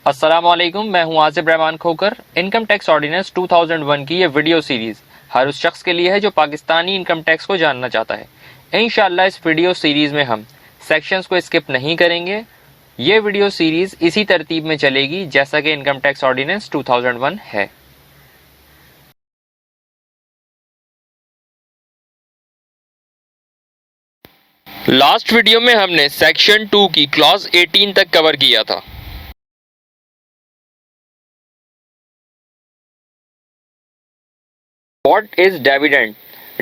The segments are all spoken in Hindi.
अस्सलामुअलैकुम, मैं हूं आसिफ रहमान खोकर। इनकम टैक्स ऑर्डिनेंस 2001 की ये वीडियो सीरीज़ हर उस शख्स के लिए है जो पाकिस्तानी इनकम टैक्स को जानना चाहता है। इंशाअल्लाह इस वीडियो सीरीज़ में हम सेक्शंस को स्किप नहीं करेंगे। ये वीडियो सीरीज़ इसी तरतीब में चलेगी जैसा कि इनकम टैक्स ऑर्डिनेंस 2001 है। लास्ट वीडियो में हमने सेक्शन 2 की क्लॉज 18 तक कवर किया था। What is dividend?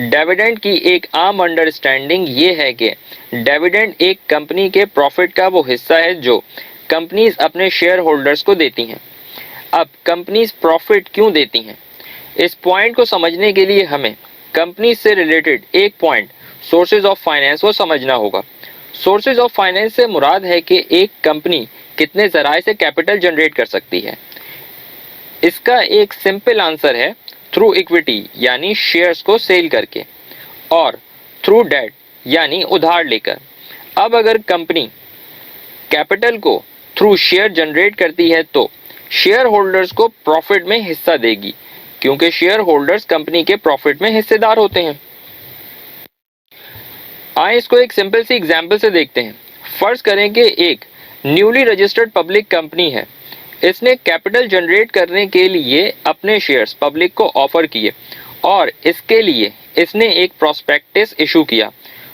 डिविडेंड की एक आम अंडरस्टैंडिंग ये है कि डिविडेंड एक कंपनी के प्रॉफिट का वो हिस्सा है जो कंपनीज अपने शेयर होल्डर्स को देती हैं। अब कंपनीज प्रॉफिट क्यों देती हैं, इस पॉइंट को समझने के लिए हमें कंपनी से रिलेटेड एक पॉइंट सोर्सेज ऑफ फाइनेंस को समझना होगा। सोर्सेज ऑफ फाइनेंस से मुराद है कि एक कंपनी कितने जराए से कैपिटल जनरेट कर सकती है। इसका एक सिंपल आंसर है थ्रू इक्विटी यानी शेयर्स को सेल करके, और थ्रू डेट यानी उधार लेकर। अब अगर कंपनी कैपिटल को थ्रू शेयर जनरेट करती है तो शेयर होल्डर्स को प्रॉफिट में हिस्सा देगी, क्योंकि शेयर होल्डर्स कंपनी के प्रॉफिट में हिस्सेदार होते हैं। आइए इसको एक सिंपल सी एग्जांपल से देखते हैं। फर्ज करें कि एक न्यूली रजिस्टर्ड पब्लिक कंपनी है। इसने कैपिटल जनरेट करने के लिए अपने शेयर्स पब्लिक को ऑफर किए और इसके लिए इसने एक प्रोस्पेक्टस इशू किया।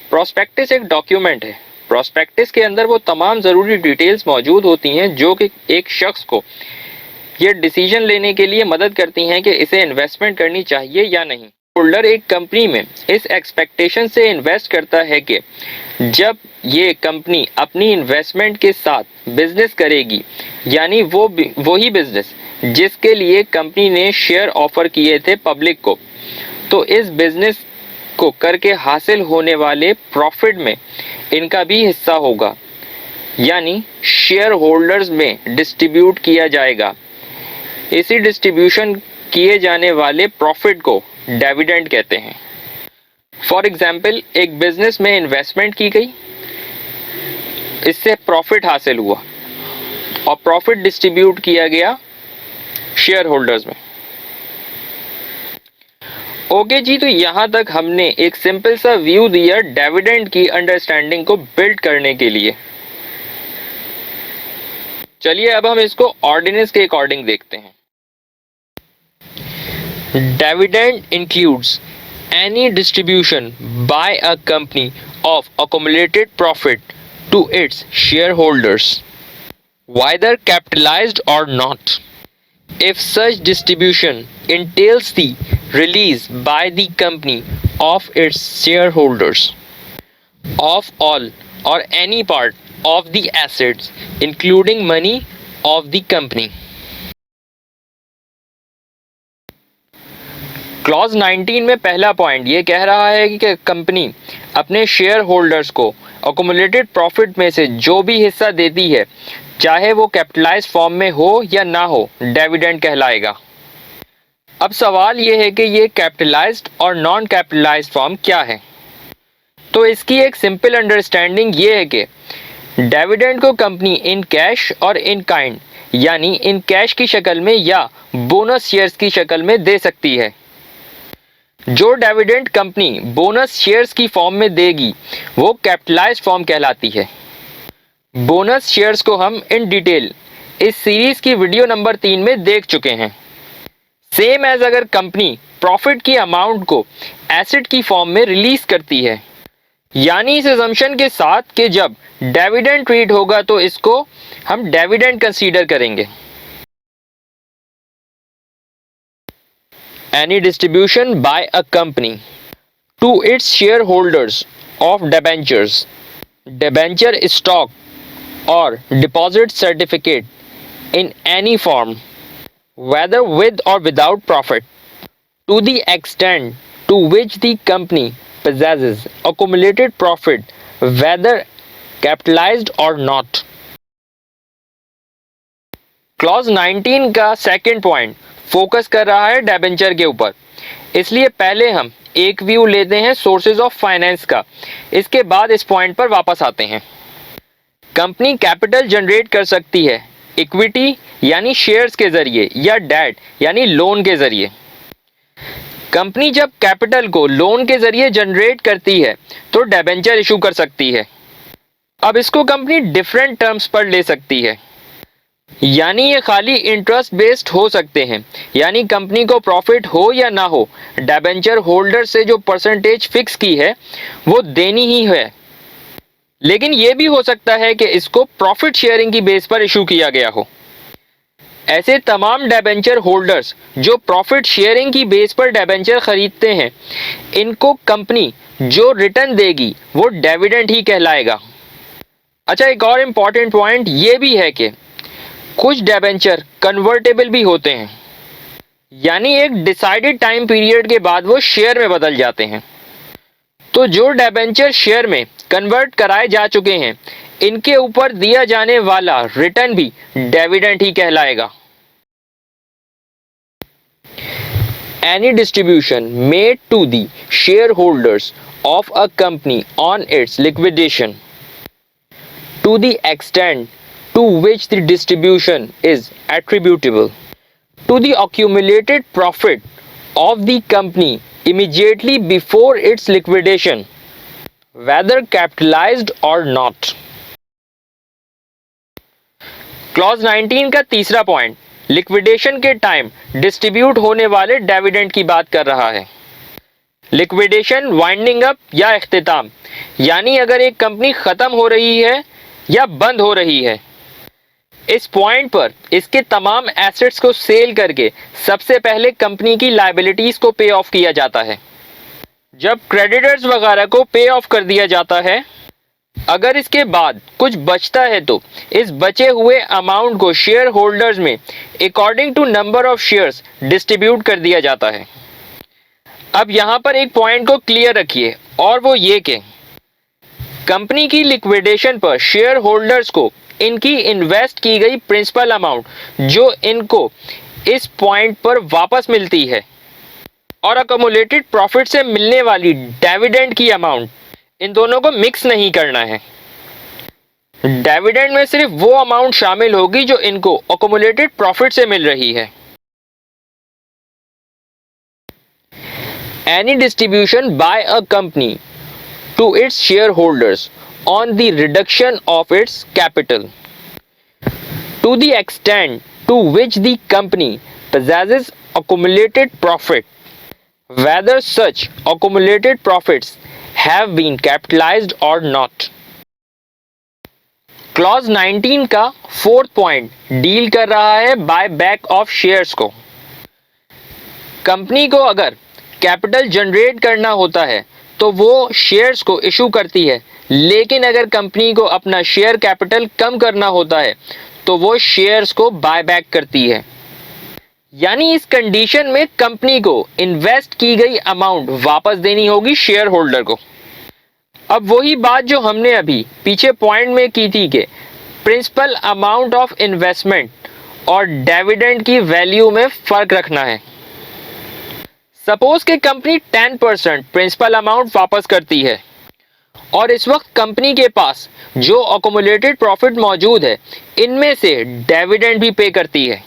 प्रोस्पेक्टस एक डॉक्यूमेंट है। प्रोस्पेक्टस के अंदर वो तमाम ज़रूरी डिटेल्स मौजूद होती हैं जो कि एक शख्स को ये डिसीजन लेने के लिए मदद करती हैं कि इसे इन्वेस्टमेंट करनी चाहिए या नहीं। होल्डर एक कंपनी में इस एक्सपेक्टेशन से इन्वेस्ट करता है कि जब ये कंपनी अपनी इन्वेस्टमेंट के साथ बिजनेस करेगी, यानी वही बिजनेस जिसके लिए कंपनी ने शेयर ऑफर किए थे पब्लिक को, तो इस बिजनेस को करके हासिल होने वाले प्रॉफिट में इनका भी हिस्सा होगा, यानी शेयर होल्डर्स में डिस्ट्रीब्यूट किया जाएगा। इसी डिस्ट्रीब्यूशन किए जाने वाले प्रॉफिट को डिविडेंड कहते हैं। फॉर एग्जाम्पल, एक बिजनेस में इन्वेस्टमेंट की गई, इससे प्रॉफिट हासिल हुआ और प्रॉफिट डिस्ट्रीब्यूट किया गया शेयर होल्डर्स में। ओके जी, तो यहां तक हमने एक सिंपल सा व्यू दिया डिविडेंड की अंडरस्टैंडिंग को बिल्ड करने के लिए। चलिए अब हम इसको ऑर्डिनेंस के अकॉर्डिंग देखते हैं। Dividend includes any distribution by a company of accumulated profit to its shareholders, whether capitalized or not. If such distribution entails the release by the company of its shareholders of all or any part of the assets, including money of the company. Clause 19 में पहला पॉइंट ये कह रहा है कि कंपनी अपने शेयर होल्डर्स को अकोमुलेटेड प्रॉफिट में से जो भी हिस्सा देती है, चाहे वो कैपिटलाइज फॉर्म में हो या ना हो, डिविडेंड कहलाएगा। अब सवाल ये है कि ये कैपिटलाइज्ड और नॉन कैपिटलाइज्ड फॉर्म क्या है। तो इसकी एक सिंपल अंडरस्टैंडिंग ये है कि डिविडेंड को कंपनी इन कैश और इन काइंड, यानी इन कैश की शक्ल में या बोनस शेयर्स की शक्ल में दे सकती है। जो डिविडेंड कंपनी बोनस शेयर्स की फॉर्म में देगी वो कैपिटलाइज्ड फॉर्म कहलाती है। बोनस शेयर्स को हम इन डिटेल इस सीरीज की वीडियो नंबर 3 में देख चुके हैं। सेम एज अगर कंपनी प्रॉफिट की अमाउंट को एसेट की फॉर्म में रिलीज करती है, यानी इस अजम्पशन के साथ कि जब डिविडेंड ट्रीट होगा तो इसको हम डिविडेंड कंसीडर करेंगे। Any distribution by a company to its shareholders of debentures, debenture stock or deposit certificate in any form, whether with or without profit, to the extent to which the company possesses accumulated profit, whether capitalized or not. Clause 19 का सेकंड पॉइंट फोकस कर रहा है डिबेंचर के ऊपर, इसलिए पहले हम एक व्यू लेते हैं सोर्सेज ऑफ फाइनेंस का, इसके बाद इस पॉइंट पर वापस आते हैं। कंपनी कैपिटल जनरेट कर सकती है इक्विटी यानी शेयर्स के जरिए या डेट यानी लोन के जरिए। कंपनी जब कैपिटल को लोन के जरिए जनरेट करती है तो डिबेंचर इशू कर सकती है। अब इसको कंपनी डिफरेंट टर्म्स पर ले सकती है, यानी ये खाली इंटरेस्ट बेस्ड हो सकते हैं, यानी कंपनी को प्रॉफिट हो या ना हो, डिबेंचर होल्डर से जो परसेंटेज फिक्स की है वो देनी ही है। लेकिन ये भी हो सकता है कि इसको प्रॉफिट शेयरिंग की बेस पर इशू किया गया हो। ऐसे तमाम डिबेंचर होल्डर्स जो प्रॉफिट शेयरिंग की बेस पर डिबेंचर खरीदते हैं, इनको कंपनी जो रिटर्न देगी वो डिविडेंड ही कहलाएगा। अच्छा, एक और इम्पॉर्टेंट पॉइंट ये भी है कि कुछ डिबेंचर कन्वर्टेबल भी होते हैं, यानी एक डिसाइडेड टाइम पीरियड के बाद वो शेयर में बदल जाते हैं। तो जो डिबेंचर शेयर में कन्वर्ट कराए जा चुके हैं, इनके ऊपर दिया जाने वाला रिटर्न भी डिविडेंड ही कहलाएगा। Any distribution made to the shareholders of a company on its liquidation, to the extent to which the distribution is attributable to the accumulated profit of the company immediately before its liquidation, whether capitalized or not. Clause 19 का तीसरा पॉइंट लिक्विडेशन के टाइम डिस्ट्रीब्यूट होने वाले डिविडेंड की बात कर रहा है। लिक्विडेशन, वाइंडिंग अप या इख्तिताम, यानी अगर एक कंपनी खत्म हो रही है या बंद हो रही है, इस पॉइंट पर इसके तमाम एसेट्स को सेल करके सबसे पहले कंपनी की लायबिलिटीज को पे ऑफ किया जाता है। जब क्रेडिटर्स वगैरह को पे ऑफ कर दिया जाता है, अगर इसके बाद कुछ बचता है तो इस बचे हुए अमाउंट को शेयर होल्डर्स में according to number of shares distribute कर दिया जाता है। अब यहां पर एक पॉइंट को क्लियर रखिए, और वो ये कि कंपनी की लिक्विडेशन पर शेयर होल्डर्स को इनकी इन्वेस्ट की गई प्रिंसिपल अमाउंट जो इनको इस पॉइंट पर वापस मिलती है, और अक्यूमुलेटेड प्रॉफिट से मिलने वाली डिविडेंड की अमाउंट, इन दोनों को मिक्स नहीं करना है। डिविडेंड में सिर्फ वो अमाउंट शामिल होगी जो इनको अक्यूमुलेटेड प्रॉफिट से मिल रही है। Any distribution by a company to its shareholders on the reduction of its capital to the extent to which the company possesses accumulated profit, whether such accumulated profits have been capitalized or not. Clause 19 का फोर्थ पॉइंट डील कर रहा है बाय बैक ऑफ शेयर्स को। कंपनी को अगर कैपिटल जनरेट करना होता है तो वो शेयर्स को इशू करती है, लेकिन अगर कंपनी को अपना शेयर कैपिटल कम करना होता है तो वो शेयर्स को बाय बैक करती है। यानी इस कंडीशन में कंपनी को इन्वेस्ट की गई अमाउंट वापस देनी होगी शेयर होल्डर को। अब वही बात जो हमने अभी पीछे पॉइंट में की थी कि प्रिंसिपल अमाउंट ऑफ इन्वेस्टमेंट और डिविडेंड की वैल्यू में फर्क रखना है। सपोज कि कंपनी 10% प्रिंसिपल अमाउंट वापस करती है और इस वक्त कंपनी के पास जो अक्यूमुलेटेड प्रॉफिट मौजूद है इनमें से डिविडेंड भी पे करती है,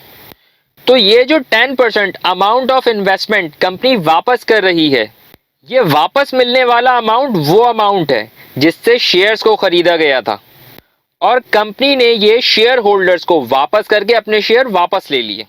तो ये जो 10% अमाउंट ऑफ इन्वेस्टमेंट कंपनी वापस कर रही है, ये वापस मिलने वाला अमाउंट वो अमाउंट है जिससे शेयर्स को खरीदा गया था, और कंपनी ने ये शेयर होल्डर्स को वापस करके अपने शेयर वापस ले लिए।